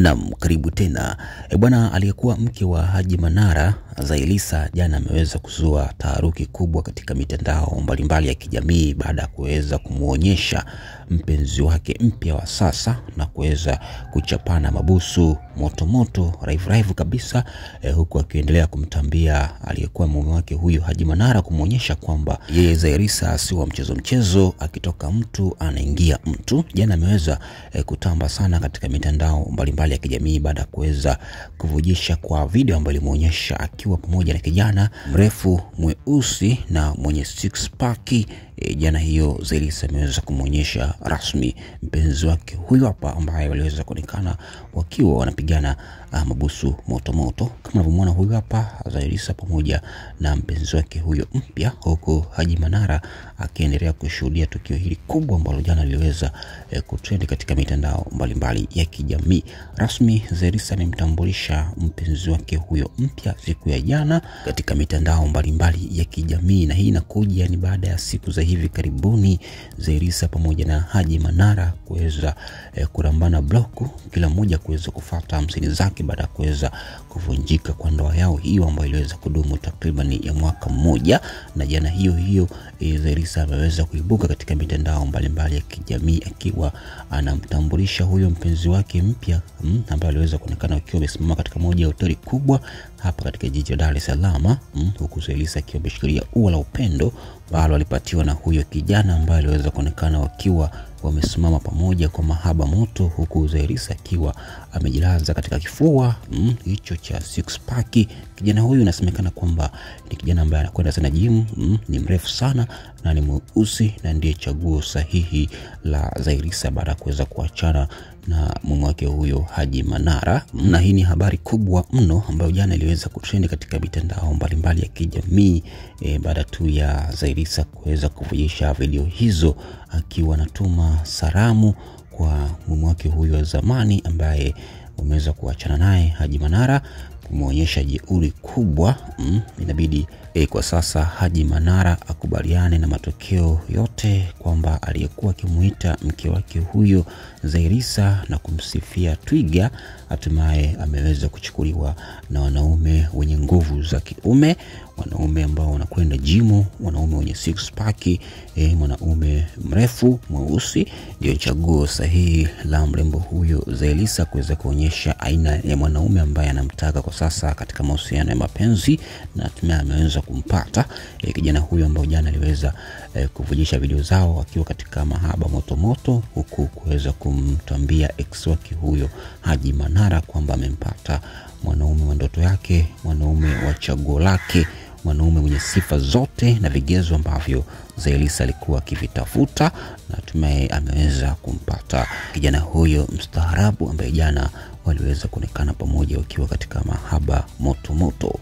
Naam, karibu tena. Bwana, aliyekuwa mke wa Haji Manara, Zailisa, jana ameweza kuzua taharuki kubwa katika mitandao mbalimbali ya kijamii baada ya kuweza kumuonyesha mpenzi wake mpya wa sasa na kuweza kuchapana mabusu moto raivu kabisa, huku akiendelea kumtambia aliyekuwa mume wake huyo Haji Manara, kumuonyesha kwamba yeye Zailisa si wa mchezo, akitoka mtu anaingia mtu. Jana ameweza kutamba sana katika mitandao mbalimbali ya kijamii baada ya kuweza kuvujisha kwa video ambayo ilimuonyesha akiwa pamoja na kijana mrefu mweusi na mwenye six pack. Jana hiyo Zailisa ameweza kumuonyesha rasmi mpenzi wake huyo hapa, ambaye waliweza kuonekana wakiwa wanapigana mabusu moto. Kama unavyomuona huyo hapa Zailisa pamoja na mpenzi wake huyo mpya, huko Haji Manara akiendelea kushuhudia tukio hili kubwa ambalo jana liliweza kutrend katika mitandao mbalimbali ya kijamii. Rasmi Zailisa amemtambulisha mpenzi wake huyo mpya siku ya jana katika mitandao mbalimbali ya kijamii, na hii inakuja ni baada ya siku za hivi karibuni Zailisa pamoja na Haji Manara kuweza kurambana bloku, kila mmoja kuweza kufuata hamsini zake baada ya kuweza kuvunjika kwa ndoa yao hiyo ambayo iliweza kudumu takriban ya mwaka mmoja. Na jana hiyo Zailisa ameweza kuibuka katika mitandao mbalimbali ya kijamii akiwa anamtambulisha huyo mpenzi wake mpya, ambaye aliweza kuonekana akiwa amesimama katika moja ya hoteli kubwa hapa katika jiji la Dar es Salaam, huku Zailisa akiwa ameshikilia ua la upendo ambalo alipatiwa na huyo kijana ambaye aliweza kuonekana wakiwa wamesimama pamoja kwa mahaba moto, huku Zailisa akiwa amejilaza katika kifua hicho cha six pack. Kijana huyu inasemekana kwamba ni kijana ambaye anakwenda sana gym, ni mrefu sana na ni mweusi, na ndiye chaguo sahihi la Zailisa baada ya kuweza kuachana na mume wake huyo Haji Manara. Na hii ni habari kubwa mno ambayo jana iliweza kutrend katika mitandao mbalimbali ya kijamii baada tu ya Zailisa kuweza kuvujisha video hizo akiwa anatuma salamu kwa mume wake huyo wa zamani ambaye wameweza kuachana naye Haji Manara, kumuonyesha jeuri kubwa. Inabidi kwa sasa Haji Manara akubaliane na matokeo yote, kwamba aliyekuwa akimuita mke wake huyo Zailisa na kumsifia twiga hatimaye ameweza kuchukuliwa na wanaume wenye nguvu za kiume, wanaume ambao wanakwenda gym, wanaume wenye six pack, mwanaume mrefu mweusi ndio chaguo sahihi la mrembo huyo Zailisa kuweza kuonyesha aina ya mwanaume ambaye anamtaka kwa sasa katika mahusiano ya mapenzi, na hatimaye ameweza kumpata kijana huyo ambao jana aliweza kuvujisha video zao akiwa katika mahaba moto, huku kuweza kumtambia ex wake huyo Haji Manara kwamba amempata mwanaume wa ndoto yake, mwanaume wa chaguo lake, mwanaume mwenye sifa zote na vigezo ambavyo Zailisa alikuwa akivitafuta, na hatimaye ameweza kumpata kijana huyo mstaarabu ambaye jana waliweza kuonekana pamoja wakiwa katika mahaba moto.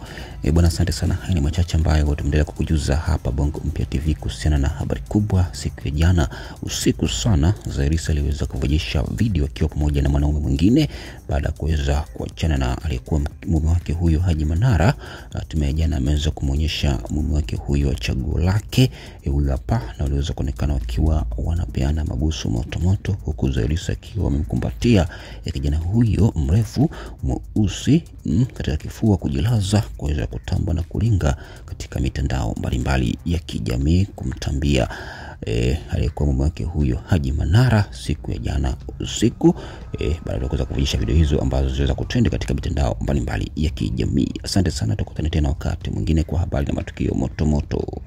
Bwana, asante sana. Haya ni machache ambayo tutaendelea kukujuza hapa Bongo Mpya TV kuhusiana na habari kubwa. Siku ya jana usiku sana Zailisa aliweza kuvujisha video akiwa pamoja na mwanaume mwingine baada ya kuweza kuachana na aliyekuwa mume wake huyo Haji Manara. Hatimaye jana ameweza kumuonyesha mume wake huyo chaguo lake huyo hapa, na waliweza kuonekana wakiwa wanapeana mabusu moto, huku Zailisa akiwa amemkumbatia kijana huyo mrefu mweusi katika kifua, kujilaza, kuweza kutamba na kulinga katika mitandao mbalimbali ya kijamii kumtambia aliyekuwa mume wake huyo Haji Manara siku ya jana usiku, baada ya kuweza kuvujisha video hizo ambazo ziliweza kutrend katika mitandao mbalimbali ya kijamii. Asante sana, tukutane tena wakati mwingine kwa habari na matukio moto.